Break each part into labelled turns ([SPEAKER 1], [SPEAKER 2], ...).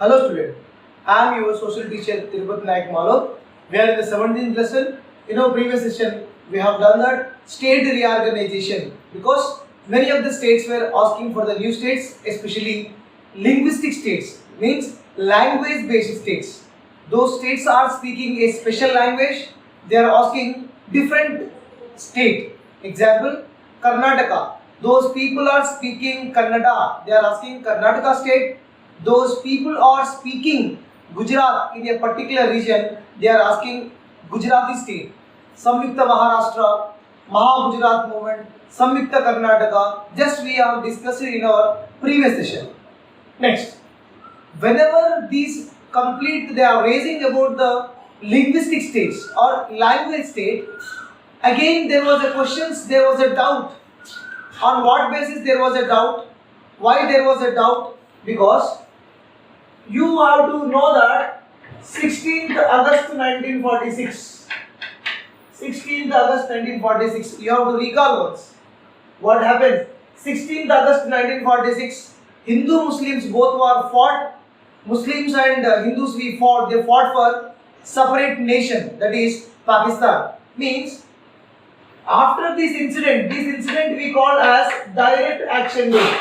[SPEAKER 1] Hello student, I am your social teacher Tirupati Naik Malo. We are in the 17th lesson. In our previous session, we have done that state reorganization because many of the states were asking for the new states, especially linguistic states, means language based states. Those states are speaking a special language, they are asking different state. Example, Karnataka. Those people are speaking Kannada, they are asking Karnataka state. Those people are speaking Gujarat in a particular region, they are asking Gujarati state. Samyukta Maharashtra, Maha Gujarat movement, Samyukta Karnataka, just we have discussed it in our previous session. Next, whenever these complete, they are raising about the linguistic states or language state, again there was a questions, there was a doubt. On what basis there was a doubt? Why there was a doubt? Because you have to know that 16th August 1946. 16th August 1946. You have to recall once. What happened? 16th August 1946. Hindu Muslims both were fought. Muslims and Hindus we fought. They fought for separate nation. That is Pakistan. Means after this incident we call as Direct Action Day.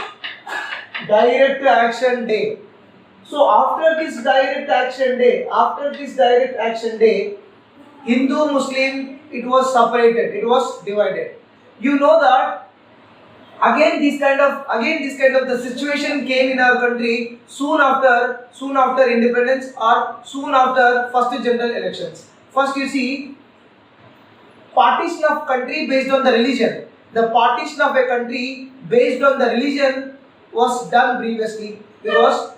[SPEAKER 1] Direct Action Day. So after this direct action day, Hindu Muslim, it was separated, it was divided. You know that again this kind of the situation came in our country soon after independence or soon after first general elections. First you see, partition of country based on the religion. The partition of a country based on the religion was done previously because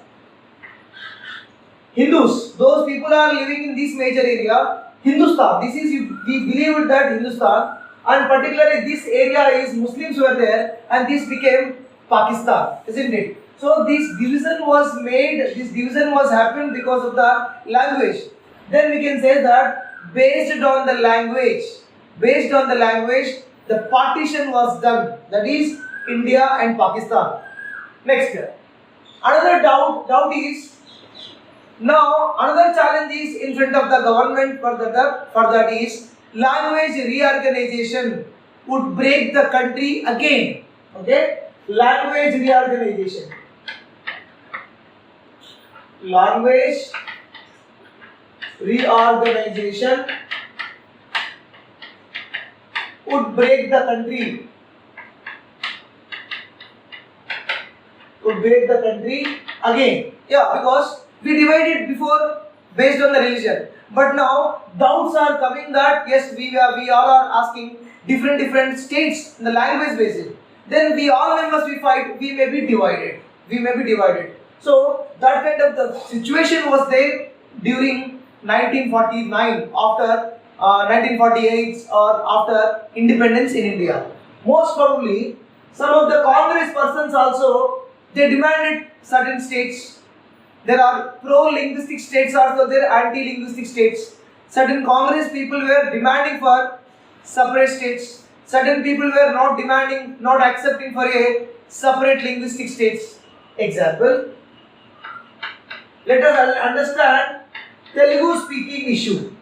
[SPEAKER 1] Hindus, those people are living in this major area, Hindustan. This is, we believe that Hindustan, and particularly this area is Muslims were there, and this became Pakistan, isn't it? So this division was made, this division was happened because of the language. Then we can say that based on the language, the partition was done. That is India and Pakistan. Next, another doubt is. Now, another challenge is in front of the government for that is language reorganization would break the country again. Okay? Language reorganization. Language reorganization would break the country. Would break the country again. Yeah, because we divided before based on the religion, but now doubts are coming that yes, we all are asking different states in the language basis. Then we all members we fight, we may be divided. So that kind of the situation was there during 1949 after 1948 or after independence in India. Most probably some of the Congress persons also they demanded certain states. There are pro-linguistic states also, there are anti-linguistic states. Certain Congress people were demanding for separate states. Certain people were not accepting for a separate linguistic states. Example, let us understand Telugu speaking issue.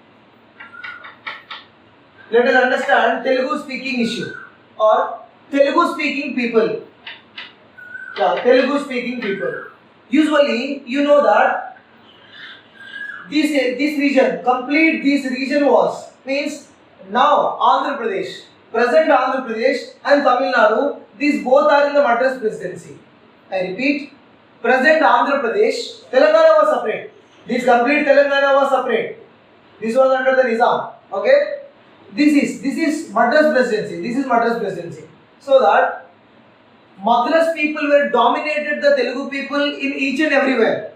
[SPEAKER 1] Let us understand Telugu speaking issue or Telugu speaking people. Yeah, Telugu speaking people. Usually, you know that this region was means now Andhra Pradesh, present Andhra Pradesh and Tamil Nadu. These both are in the Madras presidency. I repeat, present Andhra Pradesh, Telangana was separate. This complete Telangana was separate. This was under the Nizam. Okay, this is Madras presidency. This is Madras presidency. So that Madras people were dominated the Telugu people in each and everywhere.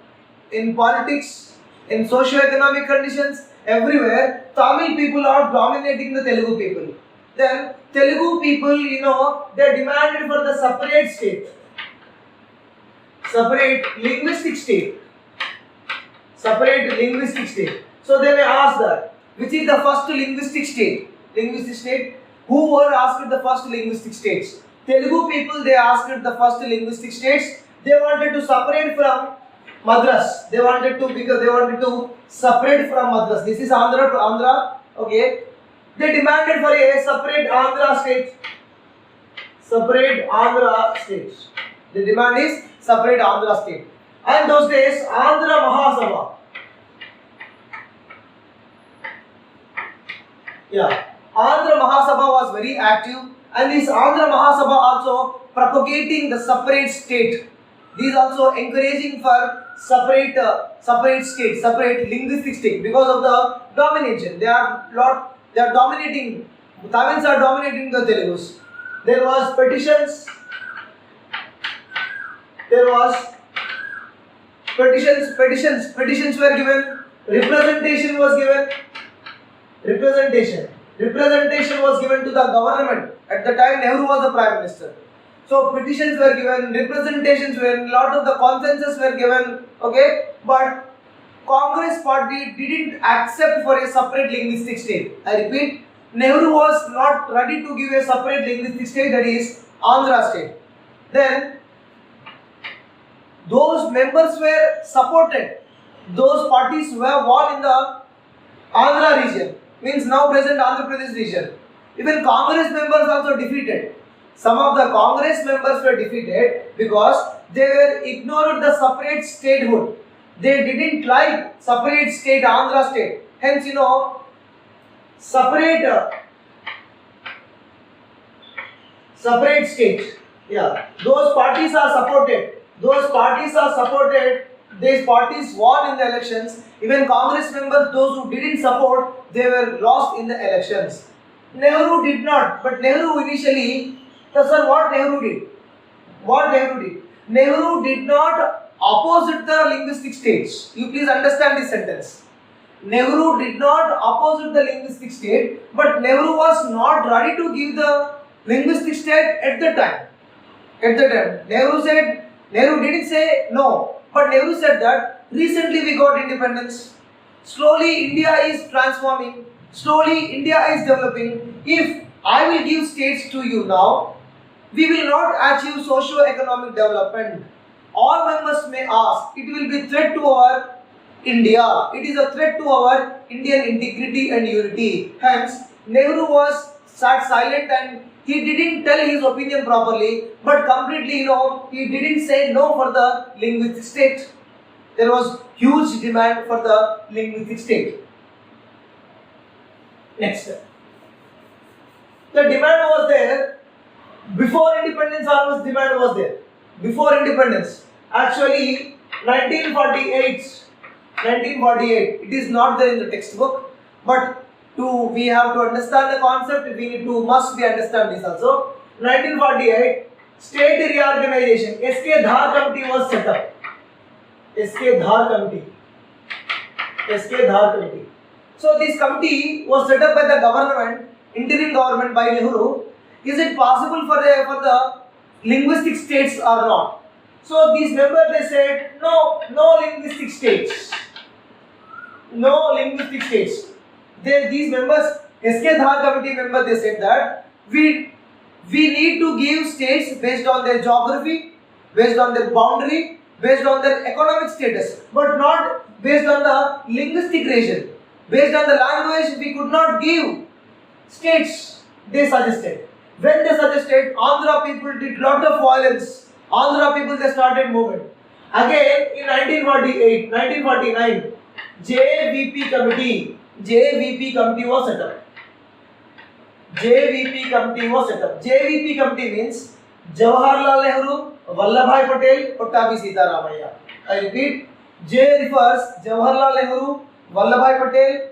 [SPEAKER 1] In politics, in socio-economic conditions, everywhere, Tamil people are dominating the Telugu people. Then Telugu people, they demanded for the separate state. Separate linguistic state. So they may ask that, which is the first linguistic state? Who were asked the first linguistic states? Telugu people, they asked the first linguistic states. They wanted to separate from Madras. They wanted to, because they wanted to separate from Madras. This is Andhra to Andhra. Okay. They demanded for a separate Andhra state. Separate Andhra state. The demand is separate Andhra state. And those days, Andhra Mahasabha. Yeah. Andhra Mahasabha was very active, and this Andhra Mahasabha also propagating the separate state. These also encouraging for separate state, separate linguistic state, because of the domination. They are dominating. Tamils are dominating the Telugus. There was petitions. There was petitions were given. Representation was given. Representation was given to the government. At the time, Nehru was the Prime Minister. So petitions were given, representations were, a lot of the consensus were given, okay, but Congress party didn't accept for a separate linguistic state. I repeat, Nehru was not ready to give a separate linguistic state, that is Andhra state. Then those members were supported. Those parties were won in the Andhra region, means now present Andhra Pradesh region. Even Congress members also defeated. Some of the Congress members were defeated because they were ignored the separate statehood. They didn't like separate state, Andhra state. Hence, separate state. Yeah, those parties are supported. These parties won in the elections. Even Congress members, those who didn't support, they were lost in the elections. Nehru did not, but Nehru initially, sir, what Nehru did? Nehru did not oppose the linguistic states. You please understand this sentence. Nehru did not oppose the linguistic state, but Nehru was not ready to give the linguistic state at the time. Nehru didn't say no, but Nehru said that recently we got independence. Slowly India is transforming. Slowly India is developing. If I will give states to you now, we will not achieve socio-economic development. All members may ask, it will be a threat to our India. It is a threat to our Indian integrity and unity. Hence, Nehru was sat silent and he didn't tell his opinion properly, but completely, he didn't say no for the linguistic state. There was huge demand for the linguistic state. Next. The demand was there. Before independence, almost demand was there. Before independence. Actually, 1948, it is not there in the textbook, but we have to understand the concept, must be understand this also. 1948, State Reorganization, S.K. Dhar Committee was set up. S.K. Dhar Committee. So this committee was set up by the government, interim government by Nehru. Is it possible for the linguistic states or not? So these members, they said no linguistic states. No linguistic states. These members, S.K. Dhar committee members, they said that we need to give states based on their geography, based on their boundary, based on their economic status, but not based on the linguistic region. Based on the language, we could not give states, they suggested. When they suggested, Andhra people did lot of violence. Andhra people, they started movement. Again, in 1949, JVP committee was set up. JVP committee means Jawaharlal Nehru, Vallabhbhai Patel, Pattabi Sitaramaiah. I repeat, J refers Jawaharlal Nehru, Vallabhbhai Patel,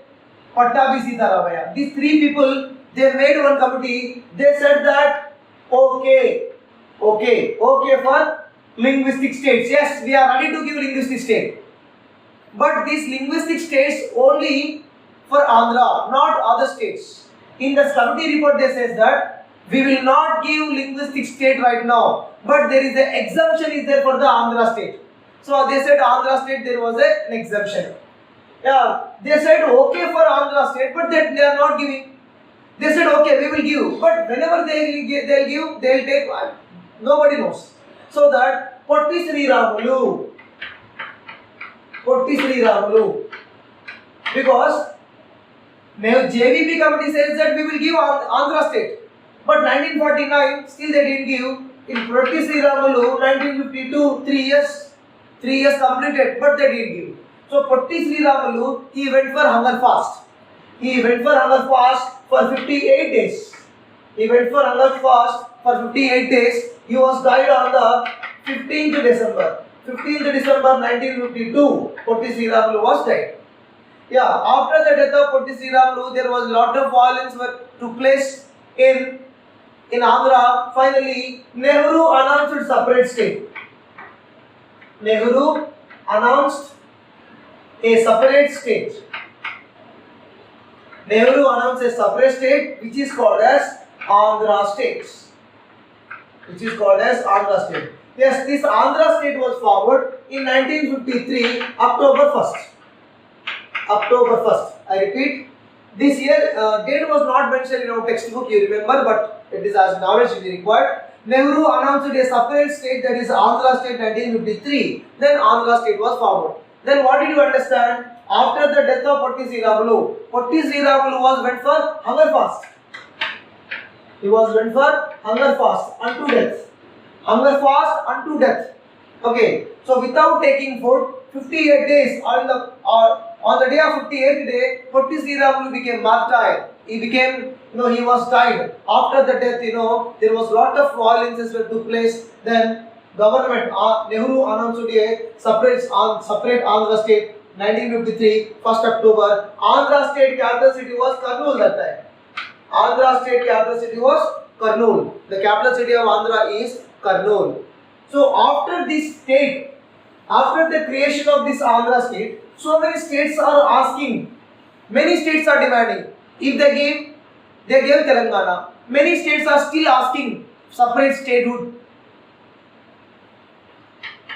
[SPEAKER 1] Pattabi Sitaramaiah. These three people, they made one committee. They said that okay for linguistic states. Yes, we are ready to give linguistic state. But these linguistic states only for Andhra, not other states. In the committee report, they says that we will not give linguistic state right now, but there is an exemption is there for the Andhra state. So they said Andhra state, there was an exemption. Yeah, they said okay for Andhra state, but they are not giving. They said okay, we will give, but whenever they'll give, they'll take. Nobody knows. So that Potti Sri Ramulu, Potti Sriramulu. Because JVP committee says that we will give Andhra state. But 1949, still they didn't give. In Potti Sriramulu, 1952, 3 years completed, but they didn't give. So Potti Sriramulu, he went for hunger fast. He went for hunger fast for 58 days. He went for hunger fast for 58 days. He was died on the 15th December. 15th December 1952, Potti Sriramulu was died. Yeah, after the death of Potti Sriramulu, there was lot of violence took place in Andhra. Finally, Nehru announced separate state. Nehru announced a separate state. Nehru announced a separate state which is called as Andhra state. Which is called as Andhra state. Yes, this Andhra state was formed in 1953, October 1st. October 1st. I repeat, this year date was not mentioned in our textbook, you remember, but it is as knowledge is required. Nehru announced a separate state, that is Andhra state 1953. Then Andhra state was formed. Then what did you understand? After the death of Potti Sriramulu went for hunger fast. He was went for hunger fast unto death. Hunger fast unto death. Okay. So without taking food, 58 days on the day of 58th day, Potti Sriramulu became martyred. He became, he was died. After the death, there was lot of violences that took place. Then government, Nehru announced a separate Andhra state, 1953, 1st October. Andhra state capital city was Kurnool that time. Andhra state capital city was Kurnool. The capital city of Andhra is Kurnool. So after this state, after the creation of this Andhra state, so many states are asking, many states are demanding. If they gave Telangana. Many states are still asking separate statehood.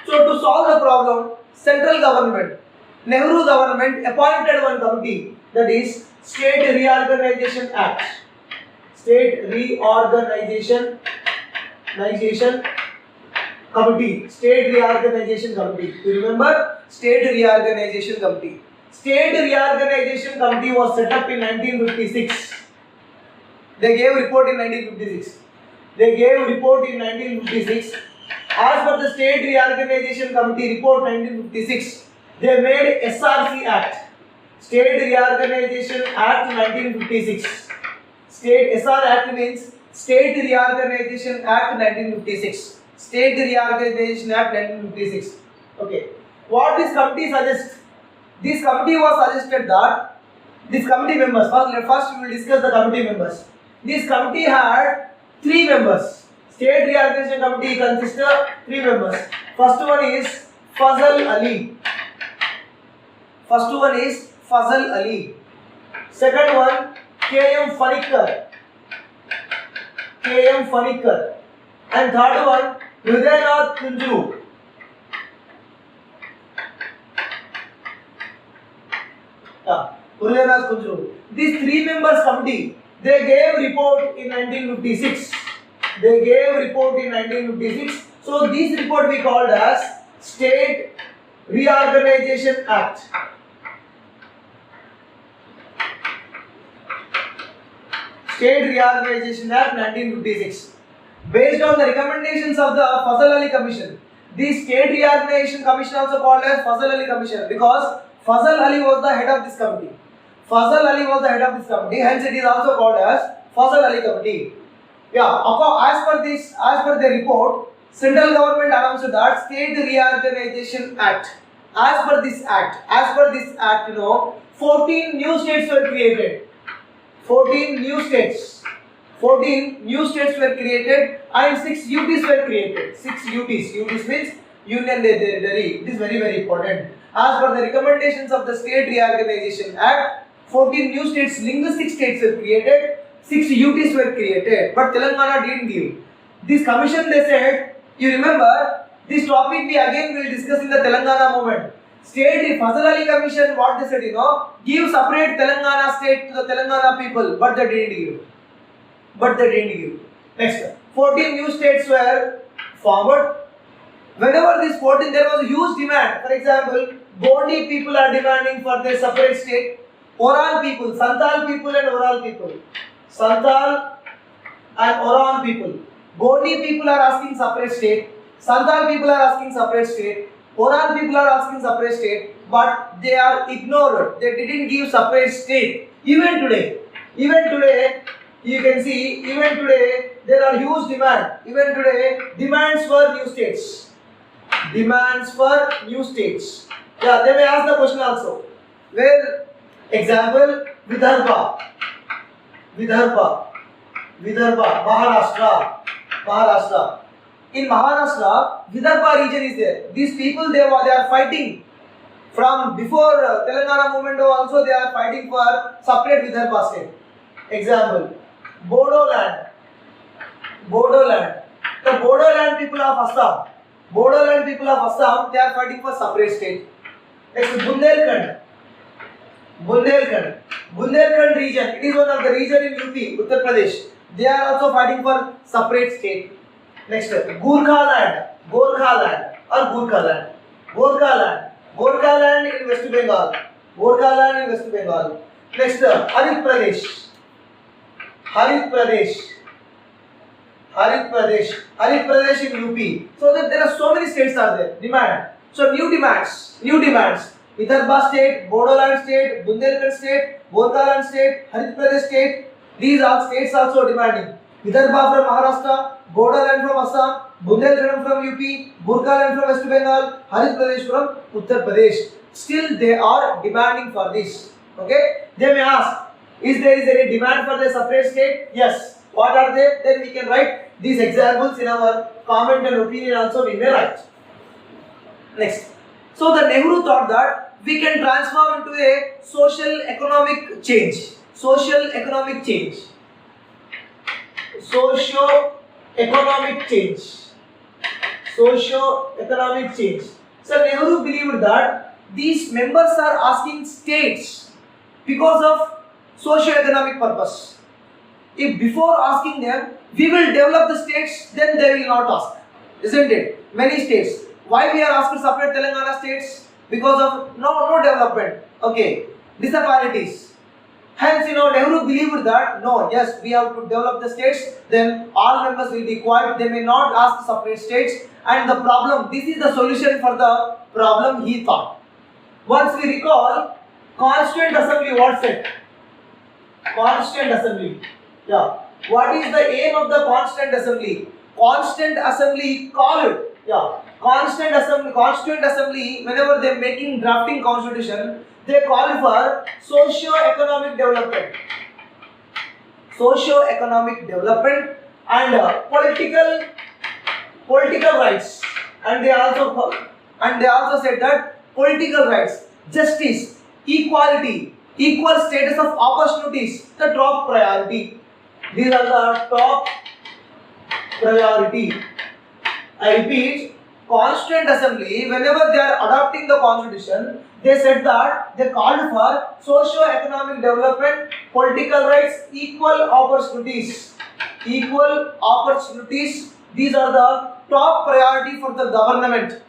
[SPEAKER 1] So to solve the problem, central government, Nehru government appointed one committee, that is State Reorganization Act. State Reorganization Committee. State Reorganization Committee. You remember? State Reorganization Committee. State Reorganization Committee was set up in 1956. They gave report in 1956. As per the State Reorganization Committee report 1956, they made SRC Act. State Reorganization Act 1956. SR Act means State Reorganization Act 1956. State Reorganization Act 1956. Okay. What this committee suggests? This committee was suggested that this committee members, first we will discuss the committee members. This committee had 3 members. State Reorganization Committee consists of 3 members. First one is Fazal Ali. Second one, K.M. Fanikkar. And third one, Hridaynath Kunjuru. These 3 members committee, they gave report in 1956. So this report we called as State Reorganization Act. State Reorganization Act 1956. Based on the recommendations of the Fazal Ali Commission. The State Reorganization Commission also called as Fazal Ali Commission because Fazal Ali was the head of this committee. Hence it is also called as Fazal Ali Committee. Yeah, as per the report, central government announced that State Reorganization Act. As per this act, 14 new states were created. 14 new states were created and 6 UTs were created. 6 UTs. UTs means Union Territory. It is very, very important. As per the recommendations of the State Reorganization Act, 14 new states, linguistic states were created, 6 UTs were created, but Telangana didn't give. This commission, they said, you remember, this topic we again will discuss in the Telangana movement. State Fazal Ali Commission, what they said, give separate Telangana state to the Telangana people, but they didn't give. Next, 14 new states were formed. Whenever this 14, there was a huge demand. For example, Gondi people are demanding for their separate state. Oral people, Santal people and Oral people. Santal and Oral people. Gondi people are asking separate state. Santal people are asking separate state. Oral people are asking separate state. But they are ignored. They didn't give separate state. Even today, you can see, even today, there are huge demand. Even today, demands for new states. Demands for new states. Yeah, they may ask the question also. Where, example, Vidarbha, Maharashtra. In Maharashtra, Vidarbha region is there. These people, they are fighting. From before Telangana movement also, they are fighting for separate Vidarbha state. Example, Bodoland. The Bodoland people of Assam. They are fighting for separate state. Next, Bundelkhand region. It is one of the region in UP, Uttar Pradesh. They are also fighting for separate state. Next, Gorkhaland in West Bengal. Next, Harit Pradesh in UP. So that there are so many states are there. Demand. So new demands. Vidarbha state, Bodoland state, Bundelkhand state, Gorkhaland state, Harit Pradesh state. These are states also demanding. Vidarbha from Maharashtra, Bodoland from Assam, Bundelkhand from UP, Gorkhaland from West Bengal, Harit Pradesh from Uttar Pradesh. Still they are demanding for this. Okay? They may ask, is there any demand for the separate state? Yes. What are they? Then we can write these examples in our comment and opinion also we may write. Next. So the Nehru thought that we can transform into a social economic change. Socio-economic change. So Nehru believed that these members are asking states because of socio-economic purpose. If before asking them, we will develop the states, then they will not ask. Isn't it? Many states. Why we are asked to separate Telangana states? Because of no development. Okay. Disparities. Hence, Nehru believed that, yes, we have to develop the states, then all members will be quiet, they may not ask separate states, and the problem, this is the solution for the problem he thought. Once we recall, Constituent Assembly, what's it? Constituent Assembly. Yeah. What is the aim of the Constituent Assembly? Constituent Assembly called, Constituent Assembly, whenever they are making drafting constitution, they call for socio-economic development. And political rights. And they also said that political rights, justice, equality, equal status of opportunities, the top priority. These are the top priority. I repeat, Constituent Assembly, whenever they are adopting the constitution, they said that they called for socio-economic development, political rights, equal opportunities. These are the top priority for the government.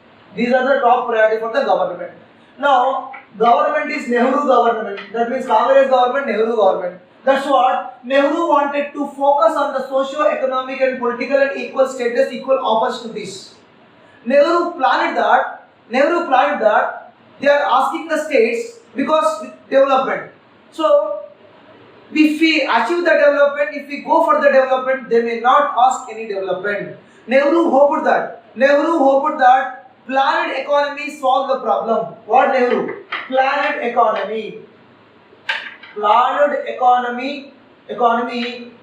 [SPEAKER 1] Now, government is Nehru government. That means Congress government, Nehru government. That's what Nehru wanted to focus on, the socio-economic and political and equal status, equal opportunities. Nehru planned that they are asking the states because development. So, if we achieve the development, if we go for the development, they may not ask any development. Nehru hoped that planned economy solve the problem. What Nehru? Planned economy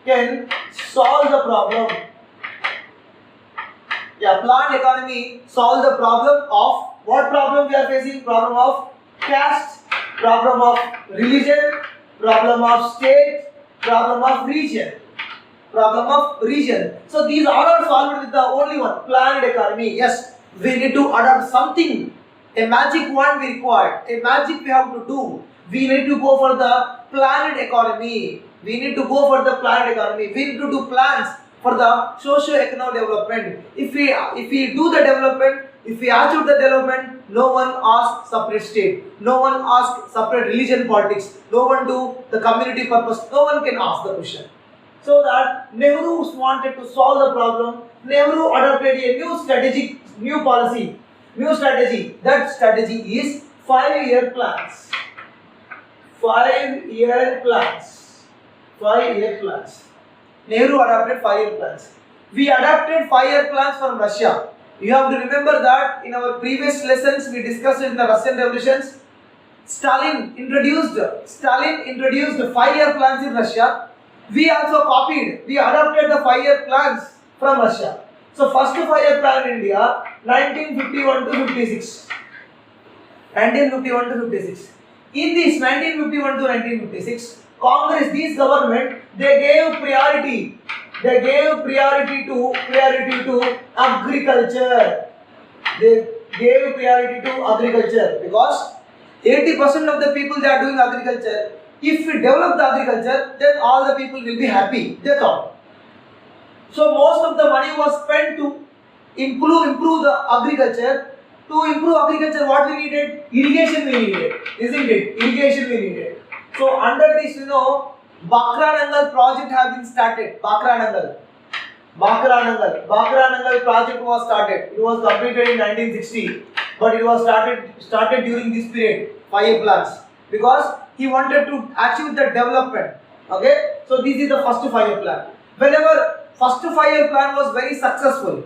[SPEAKER 1] can solve the problem. Yeah, planned economy solve the problem of what problem we are facing? Problem of caste, problem of religion, problem of state, problem of region. So these all are solved with the only one, planned economy. Yes, we need to adopt something, a magic wand we require, a magic we have to do. We need to go for the planned economy. We need to do plans for the socio-economic development. If we do the development, If we achieve the development, no one asks separate state, no one asks separate religion politics, no one do the community purpose, no one can ask the question. So that Nehru wanted to solve the problem. Nehru adopted a new policy, new strategy. That strategy is 5-year plans. 5-year plans. 5-year plans. Nehru adopted 5-year plans. We adopted 5-year plans from Russia. You have to remember that in our previous lessons we discussed in the Russian revolutions. Stalin introduced 5-year plans in Russia. We also copied, we adopted the 5-year plans from Russia. So first 5-year plan in India, 1951 to 56. 1951 to 56. In this 1951 to 1956, Congress, this government, they gave priority to agriculture. They gave priority to agriculture because 80% of the people they are doing agriculture. If we develop the agriculture, then all the people will be happy, they thought. So most of the money was spent to improve the agriculture. To improve agriculture, what we needed? Irrigation we needed, isn't it? Irrigation we needed. So under this, Bakranangal project has been started. Bakranangal project was started. It was completed in 1960, but it was started during this period, 5-year plans, because he wanted to achieve the development. Okay, so this is the first 5-year plan. Whenever first 5-year plan was very successful,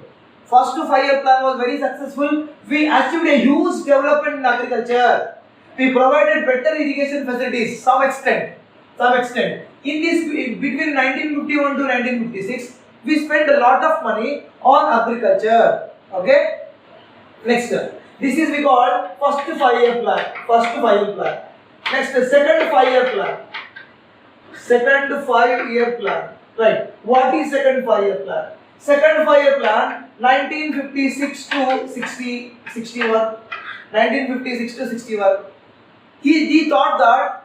[SPEAKER 1] we achieved a huge development in agriculture. We provided better irrigation facilities, some extent. In this, between 1951 to 1956, we spent a lot of money on agriculture. Okay. Next, this is we call first 5-year plan. Next, second 5-year plan. Right. What is second 5-year plan? Second 5-year plan, 1956 to 61. 1956 to 61. He thought that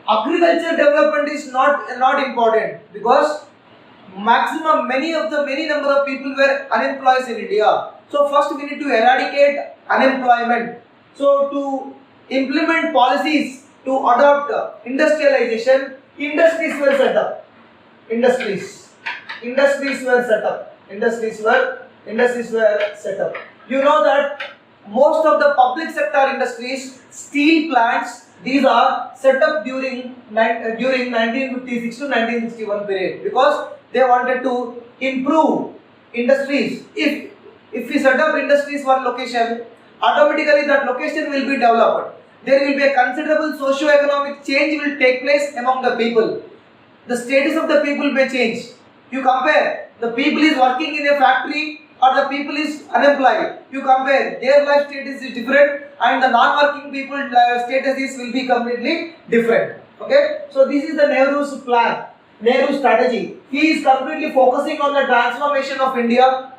[SPEAKER 1] agriculture development is not important because many number of people were unemployed in India. So first we need to eradicate unemployment. So to implement policies to adopt industrialization, industries were set up. You know that most of the public sector industries, steel plants, these are set up during 1956 to 1961 period because they wanted to improve industries. If we set up industries one location, automatically that location will be developed. There will be a considerable socio-economic change will take place among the people. The status of the people may change. You compare, the people is working in a factory or the people is unemployed. You compare, their life status is different and the non-working people status will be completely different. Okay, so this is the Nehru's plan, Nehru's strategy. He is completely focusing on the transformation of India.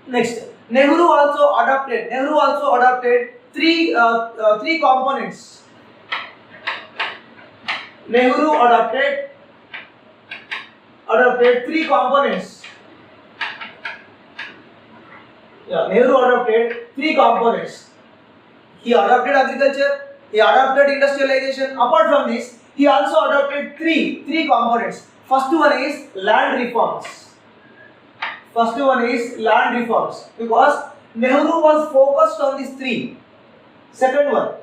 [SPEAKER 1] Next, Nehru also adopted three components. Nehru adopted 3 components. Nehru adopted 3 components. He adopted agriculture, he adopted industrialization. Apart from this, he also adopted three components. First one is land reforms. Because Nehru was focused on these 3. Second one,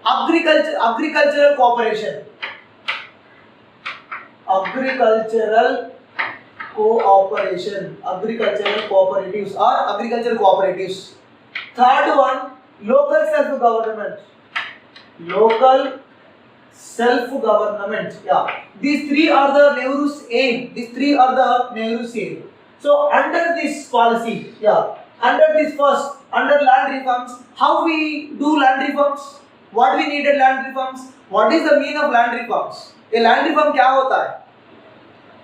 [SPEAKER 1] agricultural cooperation. Agricultural cooperatives or agricultural cooperatives. Third one, local self-government. These 3 are the Nehru's aim. So under this policy, under land reforms, how we do land reforms? What we needed land reforms? What is the meaning of land reforms? A land reform क्या होता है?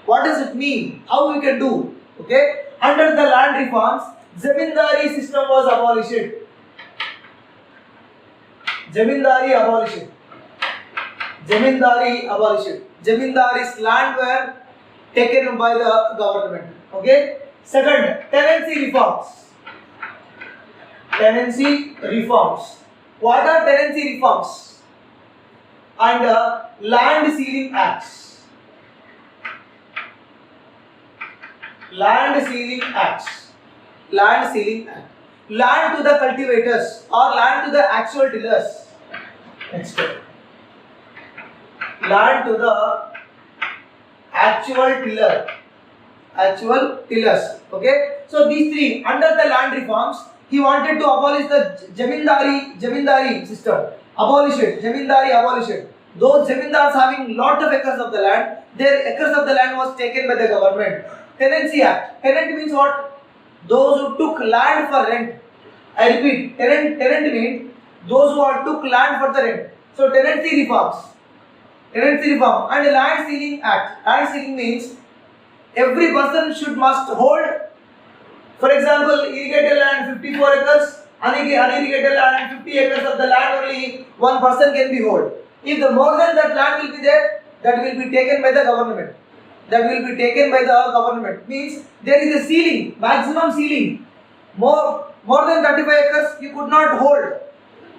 [SPEAKER 1] What does it mean? How we can do? Okay. Under the land reforms, zamindari system was abolished. Zamindari's land were taken by the government. Okay. Second, tenancy reforms. Tenancy reforms. What are tenancy reforms? And land ceiling acts. Land ceiling acts. Land ceiling act. Land to the cultivators or land to the actual tillers. Next step. Land to the actual tiller. Actual tillers. Okay. So these three, under the land reforms, he wanted to abolish the jamindari system. Abolish it. Jamindari, abolish it. Those zamindars having lot of acres of the land, their acres of the land was taken by the government. Tenancy Act. Tenant means what? Those who took land for rent. I repeat, tenant means those who took land for the rent. So tenancy reforms. Tenancy reform and land ceiling act. Land ceiling means every person must hold. For example, irrigated land 54 acres, unirrigated land 50 acres of the land only one person can be hold. If the more than that land will be there, that will be taken by the government. That will be taken by the government. Means there is a ceiling, maximum ceiling. More than 35 acres you could not hold.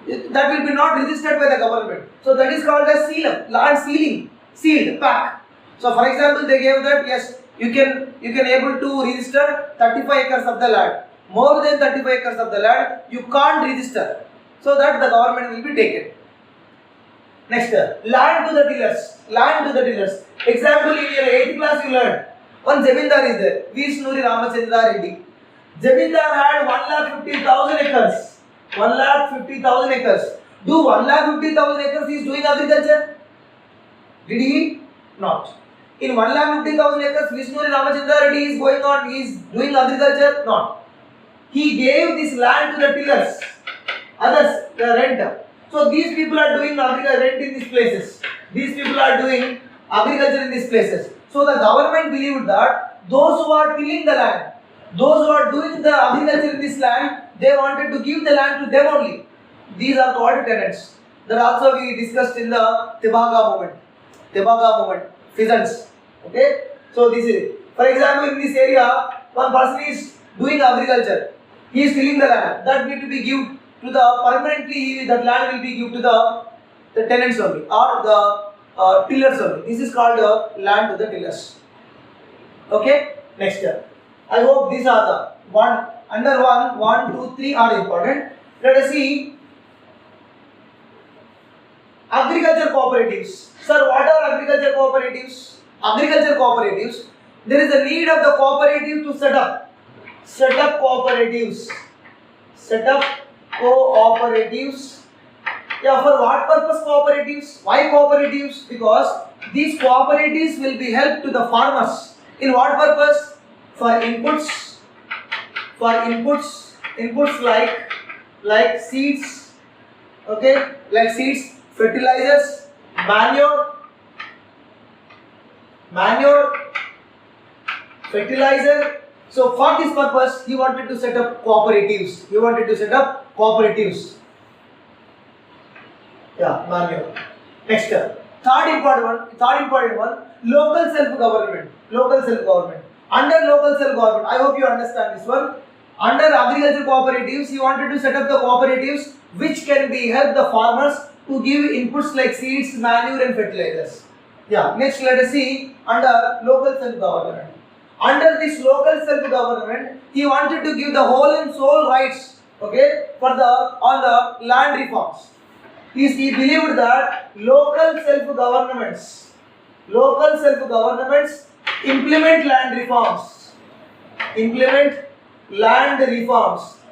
[SPEAKER 1] That will be not registered by the government. So that is called as seal, land ceiling, sealed pack. So for example, they gave that yes, you can able to register 35 acres of the land. More than 35 acres of the land you can't register. So that the government will be taken. Next, land to the tillers. Land to the tillers. Example, in your 8th class you learned. One Zamindar is there. Vishnuri Ramachandra Reddy. Zamindar had 1,50,000 acres. 1,50,000 acres. Do 1,50,000 acres he is doing agriculture? Did he? Not. In 1,50,000 acres, Vishnuri Ramachandra Reddy is going on. He is doing agriculture? Not. He gave this land to the tillers. Others, the renter. So these people are doing rent in these places. These people are doing agriculture in these places. So the government believed that those who are tilling the land, those who are doing the agriculture in this land, they wanted to give the land to them only. These are called tenants. That also we discussed in the Tebaga movement. Tebaga movement. Peasants. Okay. So this is, for example, in this area, one person is doing agriculture. He is tilling the land. That need to be given to the permanently. That land will be given to the tenants only or the tillers only. This is called land to the tillers. Okay. Next step. I hope these are the under 1, 2, 3 are important. Let us see agriculture cooperatives. Sir, what are agriculture cooperatives? Agriculture cooperatives. There is a need of the cooperative to set up cooperatives. Set up cooperatives. Yeah, for what purpose cooperatives? Why cooperatives? Because these cooperatives will be help to the farmers. In what purpose? For inputs. For inputs like seeds. Okay, like seeds, fertilizers, manure, fertilizer. So for this purpose, he wanted to set up cooperatives. Yeah, manure. Next, third important one, local self-government. Under local self-government, I hope you understand this one. Under agriculture cooperatives, he wanted to set up the cooperatives which can be help the farmers to give inputs like seeds, manure and fertilizers. Yeah. Next, let us see under local self-government. Under this local self-government, he wanted to give the whole and sole rights. Okay, on the land reforms. He believed that local self-governments implement land reforms.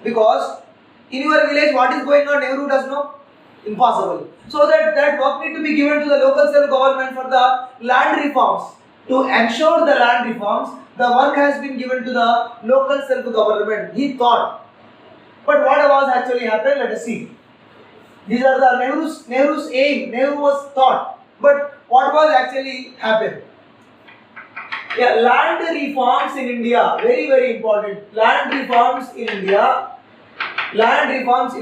[SPEAKER 1] Because in your village, what is going on, Nehru does know? Impossible. So that work need to be given to the local self-government for the land reforms. To ensure the land reforms, the work has been given to the local self-government, he thought. But what was actually happened? Let us see. These are the Nehru's aim. Nehru was thought. But what was actually happened? Yeah, land reforms in India, very, very important. Land reforms in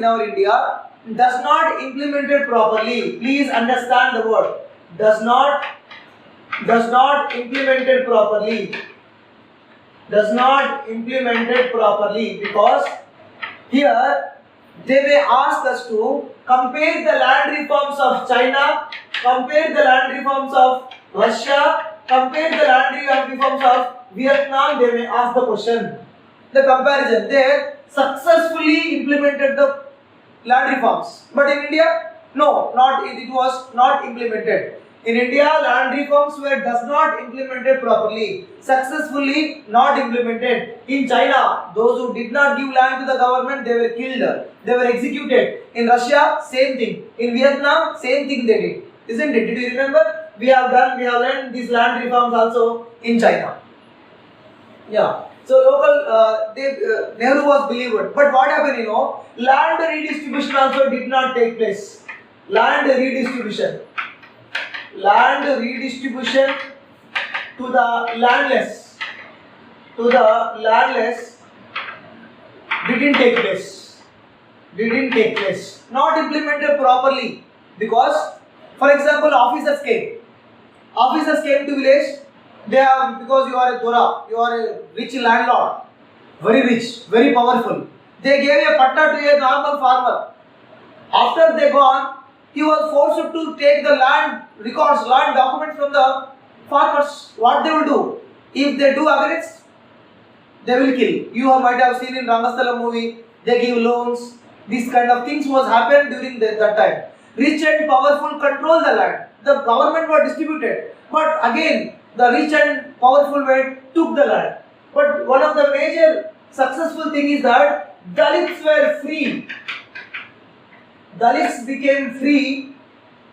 [SPEAKER 1] our India does not implemented properly. Please understand the word. Does not implemented properly. Because here They may ask us to compare the land reforms of China, compare the land reforms of Russia, compare the land reforms of Vietnam. They may ask the question. The comparison. They successfully implemented the land reforms. But in India, no, not it was not implemented. In India, land reforms were does not implemented properly, successfully not implemented. In China, those who did not give land to the government, they were killed, they were executed. In Russia, same thing. In Vietnam, same thing they did. Isn't it? Did you remember? We have learned these land reforms also in China. Yeah. So local, Nehru was believed. But what happened, land redistribution also did not take place. Land redistribution to the landless, didn't take place. Not implemented properly because, for example, officers came to village. They are, because you are a Dora, you are a rich landlord, very rich, very powerful. They gave a patta to a normal farmer. After they gone, he was forced to take the land records, land documents from the farmers. What they will do? If they do against, they will kill. You might have seen in Rangasthala movie, they give loans. These kind of things was happened during that time. Rich and powerful control the land. The government was distributed. But again, the rich and powerful took the land. But one of the major successful thing is that Dalits were free. Dalits became free.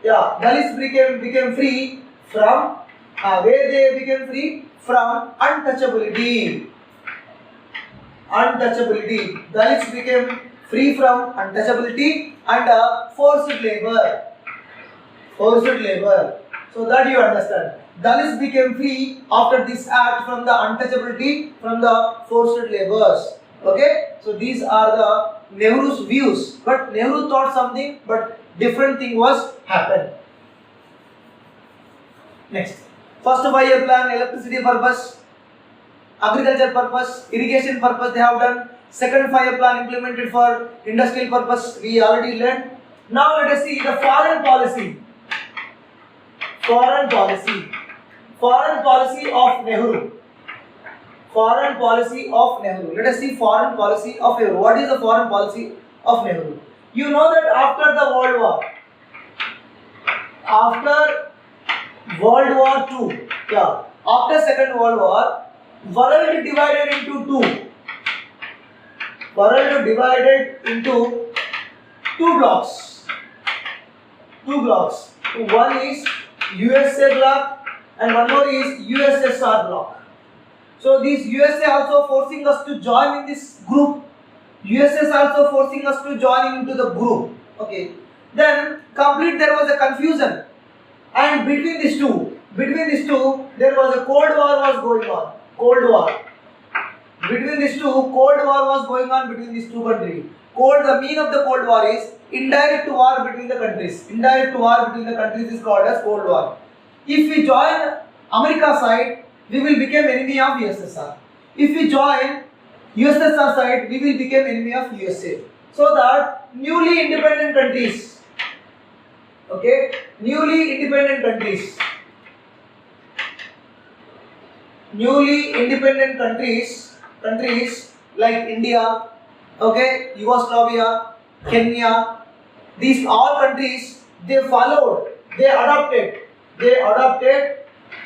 [SPEAKER 1] Yeah, Dalits became free from where they became free from untouchability. Dalits became free from untouchability and forced labor. So that you understand. Dalits became free after this act from the untouchability, from the forced labors. Okay, so these are the Nehru's views. But Nehru thought something, but different thing was happened. Next, first 5-year plan, electricity purpose, agriculture purpose, irrigation purpose they have done. Second 5-year plan implemented for industrial purpose. We already learned. Now let us see the foreign policy. Foreign policy of Nehru. Let us see foreign policy of Nehru. What is the foreign policy of Nehru? You know that after the World War II, after Second World War, world divided into two blocks. One is USA bloc and one more is USSR bloc. So this USA also forcing us to join in this group. USS also forcing us to join into the group. Okay. Then there was a confusion, and between these two there was a Cold War was going on. Between these two, Cold War was going on between these two countries. The meaning of the Cold War is indirect war between the countries. Indirect war between the countries is called as Cold War. If we join America side, we will become enemy of USSR. If we join USSR side, we will become enemy of USA. So that newly independent countries, countries like India, Yugoslavia, Kenya, these all countries, they adopted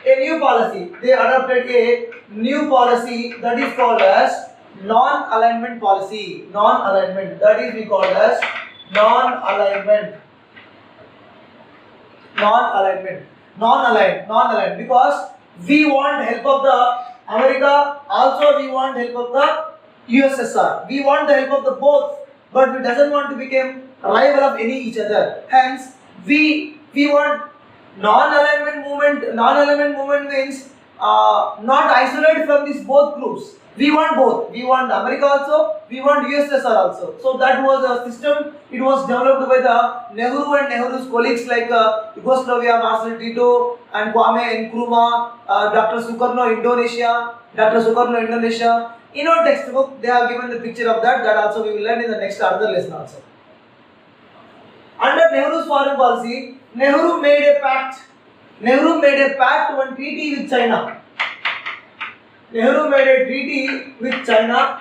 [SPEAKER 1] a new policy. They adopted a new policy that is called as non-alignment policy. That is we call as non-alignment. Non-aligned because we want help of the America, also we want help of the USSR. We want the help of the both, but we doesn't want to become rival of each other. Hence, we want non-alignment movement. Non-alignment movement means not isolated from these both groups. We want both. We want America also. We want USSR also. So that was a system. It was developed by the Nehru and Nehru's colleagues like Yugoslavia, Marcel Tito, and Kwame Nkrumah, Dr. Sukarno, Indonesia. In our textbook, they have given the picture of that. That also we will learn in the next other lesson also. Under Nehru's foreign policy, Nehru made a pact. One treaty with China. Nehru made a treaty with China.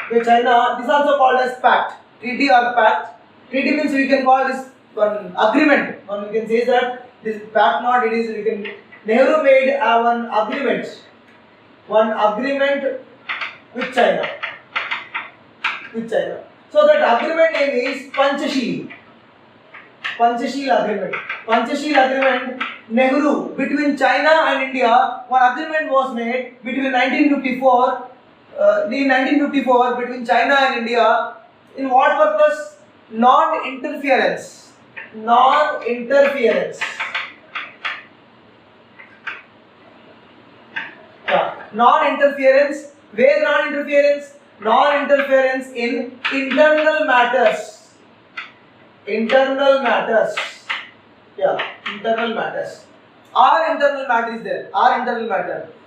[SPEAKER 1] This is also called as pact. Treaty or pact. Treaty means we can call this one agreement. One we can say that this pact not it is we can. Nehru made one agreement with China. So that agreement name is Panchasheel agreement. Nehru between China and India. One agreement was made between 1954. In 1954 between China and India. In what purpose? Non-interference. Non-interference. Where non-interference? Non-interference in internal matters. Internal matters. Our internal matter is there.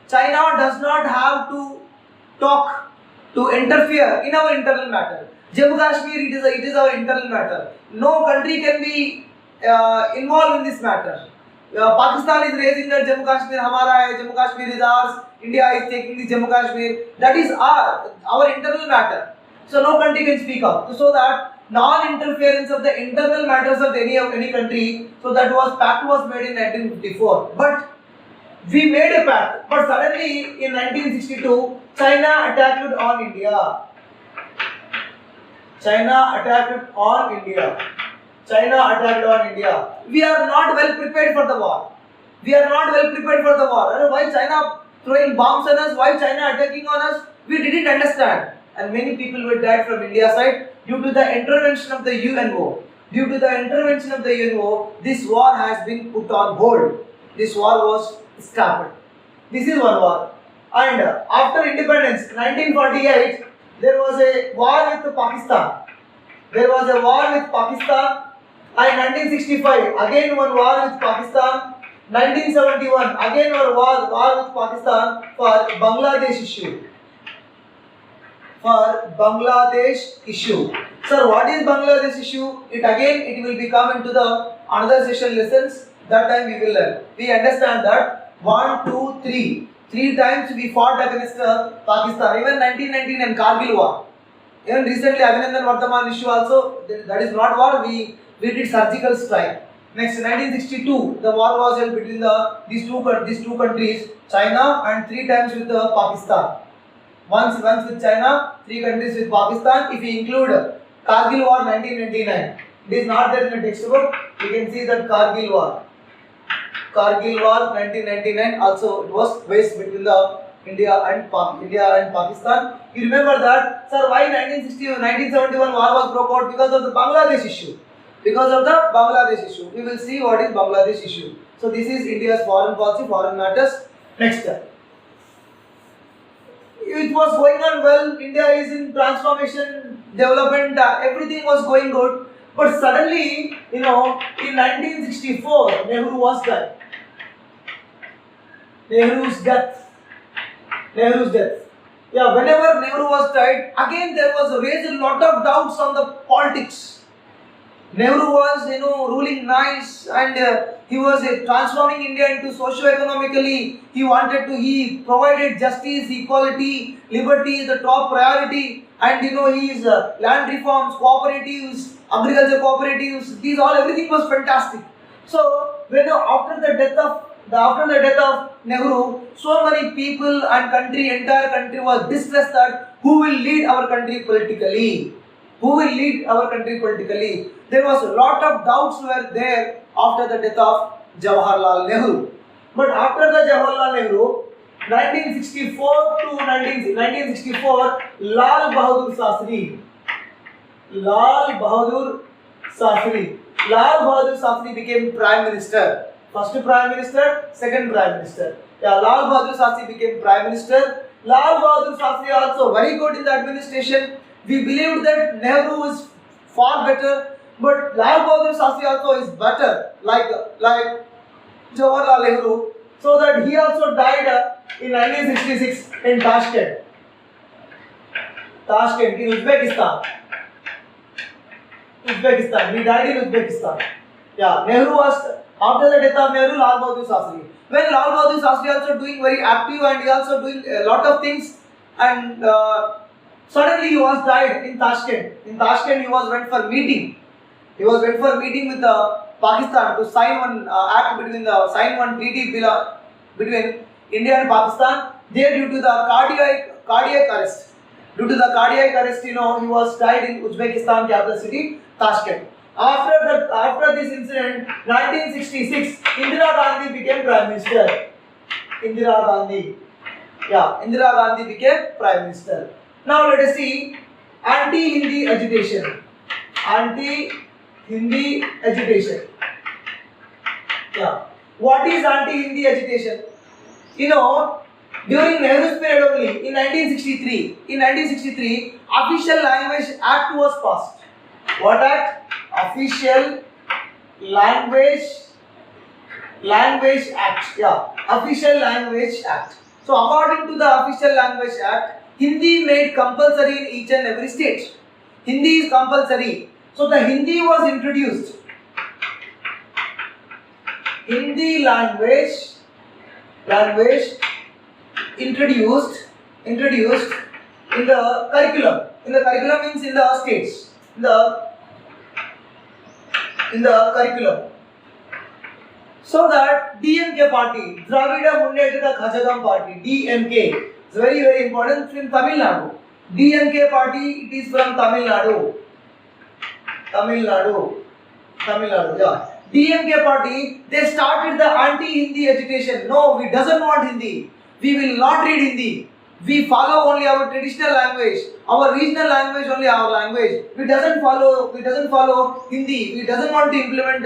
[SPEAKER 1] China does not have to talk to interfere in our internal matter. Jammu Kashmir, it is our internal matter. No country can be involved in this matter. Pakistan is raising that Jammu Kashmir hamara hai, Jammu Kashmir is ours, India is taking the Jammu Kashmir. That is our internal matter. So no country can speak up. So that non-interference of the internal matters of any country. So that pact was made in 1954. But we made a pact. But suddenly in 1962, China attacked on India. China attacked on India. We are not well prepared for the war. Why China throwing bombs on us? Why China attacking on us? We didn't understand. And many people were died from India side due to the intervention of the UNO. This war has been put on hold. This war was stopped. This is one war. And after independence, 1948, there was a war with Pakistan. And 1965, again one war with Pakistan. 1971, again one war with Pakistan for Bangladesh issue. Sir, what is Bangladesh issue? It will become into the another session lessons. That time we will learn. We understand that 1, 2, 3. 3 times we fought against Pakistan. Even 1999 Kargil war. Even recently Abhinandan Vardhaman issue also. That is not war. We did surgical strike. Next 1962 the war was held between these two countries, China, and 3 times with Pakistan. Once with China, 3 countries with Pakistan. If we include Kargil war 1999, it is not there in the textbook. You can see that Kargil war 1999 also it was waged between India and Pakistan. You remember that, sir? Why 1971 war was broke out? Because of the Bangladesh issue. We will see what is Bangladesh issue. So this is India's foreign policy, foreign matters. Next step. It was going on well. India is in transformation, development. Everything was going good. But suddenly, in 1964, Nehru was died. Nehru's death. Yeah, whenever Nehru was died, again there was raised a lot of doubts on the politics. Nehru was, ruling nice, and he was transforming India into socio-economically. He provided justice, equality, liberty, the top priority, and his land reforms, cooperatives, agriculture cooperatives. Everything was fantastic. So when after the death of Nehru, so many people and entire country was distressed that who will lead our country politically. There was a lot of doubts were there after the death of Jawaharlal Nehru. But after the Jawaharlal Nehru, 1964 to 1964, Lal Bahadur Shastri became Prime Minister. First Prime Minister, second Prime Minister. Yeah, Lal Bahadur Shastri became Prime Minister. Lal Bahadur Shastri also very good in the administration. We believed that Nehru is far better, but Lal Bahadur Shastri also is better, like Jawaharlal Nehru. So that he also died in 1966 in Tashkent in Uzbekistan. Uzbekistan. He died in Uzbekistan. Yeah, Nehru was, after the death of Nehru, Lal Bahadur Shastri. When Lal Bahadur Shastri also doing very active and he also doing a lot of things, and suddenly he was died in Tashkent. In Tashkent he was went for meeting. He was went for meeting with Pakistan to sign one act between the sign one treaty between India and Pakistan. There, due to the cardiac arrest, he was died in Uzbekistan capital city Tashkent. After this incident, 1966, Indira Gandhi became Prime Minister. Indira Gandhi became Prime Minister. Now let us see anti-Hindi agitation. Anti-Hindi agitation. Yeah. What is anti-Hindi agitation? During Nehru's period only, in 1963, Official Language Act was passed. What act? Official Language Act. Yeah, Official Language Act. So according to the Official Language Act, Hindi made compulsory in each and every state. Hindi is compulsory. So the Hindi was introduced. Hindi language introduced in the curriculum. In the curriculum means in the states. In the curriculum. So that DMK party, Dravida Munnetra Kazhagam party, DMK, is very very important in Tamil Nadu. DMK party, it is from Tamil Nadu. Yeah. DMK party, they started the anti-Hindi agitation. No, we doesn't want Hindi. We will not read Hindi. We follow only our traditional language, our regional language, only our language. We doesn't follow Hindi. We doesn't want to implement.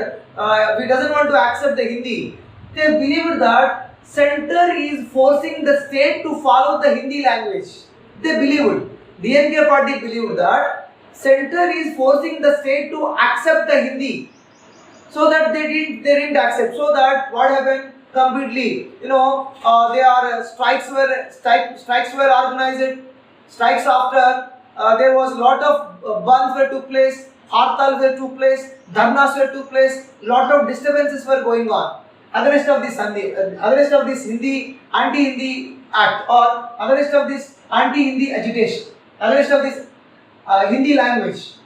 [SPEAKER 1] We doesn't want to accept the Hindi. They believe that center is forcing the state to follow the Hindi language. They believed. DMK party believed that center is forcing the state to accept the Hindi. So that they didn't accept. So that what happened? Completely, strikes were organized. Strikes after there was lot of bunds were took place, hartals were took place, dharnas were took place. Lot of disturbances were going on against of this Hindi anti-Hindi act, or against of this anti-Hindi agitation, against of this Hindi language.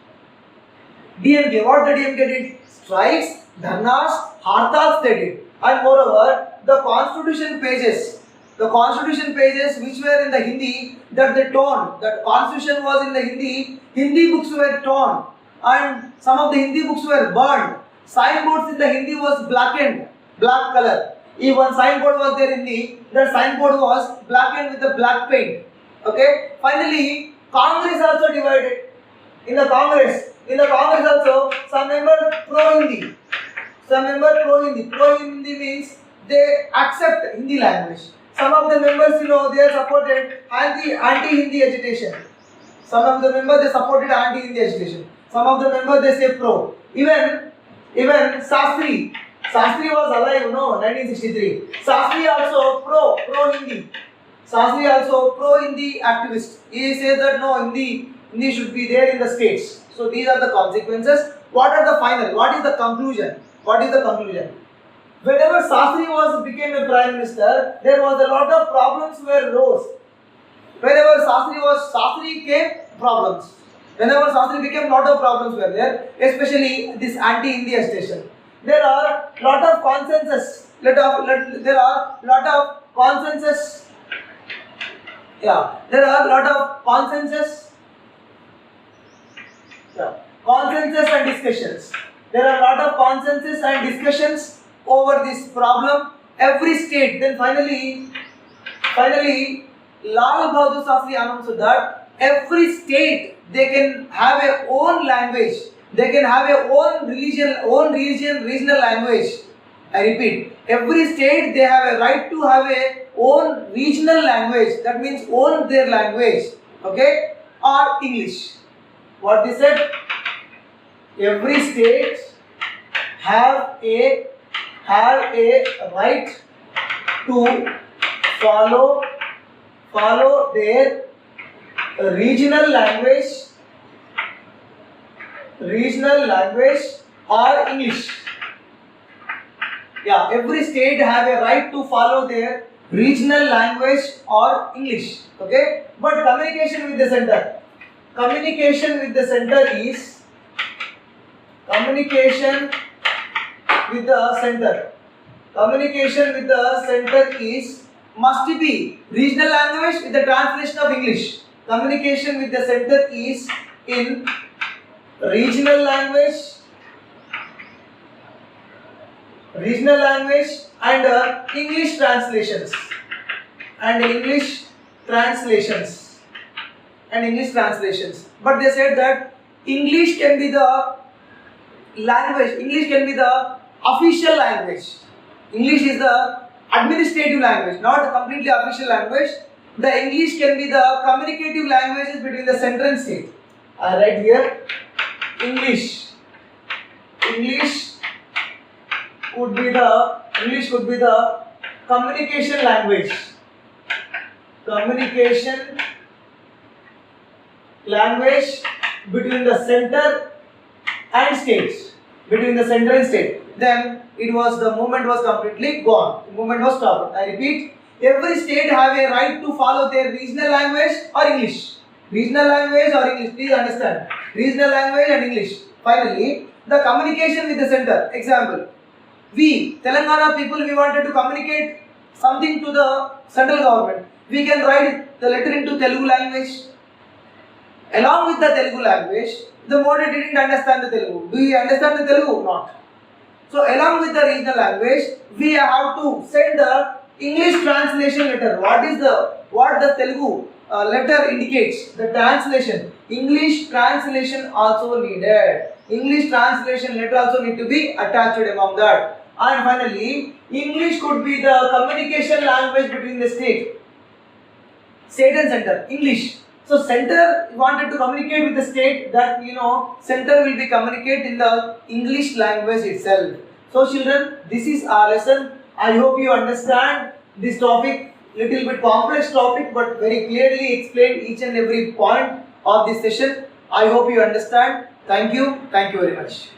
[SPEAKER 1] DMK, what the DMK did? Strikes, dharnas, hartals they did. And moreover, the constitution pages which were in the Hindi, that constitution was in the Hindi books were torn, and some of the Hindi books were burned. Signboards in the Hindi was blackened, black color. If one signboard was there in Hindi, that signboard was blackened with the black paint. Okay. Finally, Congress also divided. In the Congress also, some members pro-Hindi. Some members pro-Hindi. Pro-Hindi means they accept Hindi language. Some of the members, they supported anti-Hindi agitation. Some of the members, they supported anti-Hindi agitation. Some of the members, they say pro. Even Shastri was alive, 1963. Shastri also pro-Hindi. Shastri also pro-Hindi activist. He says that no, Hindi should be there in the states. So these are the consequences. What is the conclusion? Whenever Shastri became a prime minister, there was a lot of problems were rose. Whenever Shastri came, problems. Whenever Shastri became, lot of problems were there, especially this anti-Hindi agitation. There are lot of consensus. There are lot of consensus. Yeah, there are lot of consensus. Yeah, consensus and discussions. There are a lot of consensus and discussions over this problem. Every state, then finally, Lal Bahadur Shastri announced that every state they can have a own language. They can have a own regional language. I repeat, every state they have a right to have a own regional language. That means own their language. Okay, or English. What they said? Every state have a right to follow their regional language regional language or English. Yeah, every state have a right to follow their regional language or English. Okay, but communication with the center. Communication with the center is communication with the center. Communication with the center is must be regional language with the translation of English. Communication with the center is in regional language and English translations but they said that English can be the language, English can be the official language. English is the administrative language, not completely official language. The English can be the communicative languages between the center and state. I write here English could be the communication language. Communication language between the center and states. Then it was the movement was completely gone. The movement was stopped. I repeat, every state have a right to follow their regional language or English. Regional language or English. Please understand. Regional language and English. Finally, the communication with the center. Example. We, Telangana people, we wanted to communicate something to the central government. We can write the letter into Telugu language. Along with the Telugu language, the Modi didn't understand the Telugu. Do you understand the Telugu? Not. So along with the regional language, we have to send the English translation letter. What the Telugu letter indicates? The translation. English translation also needed. English translation letter also need to be attached among that. And finally, English could be the communication language between the state and center. English. So center wanted to communicate with the state, that center will be communicate in the English language itself. So children, this is our lesson. I hope you understand this topic, little bit complex topic, but very clearly explained each and every point of this session. I hope you understand. Thank you very much.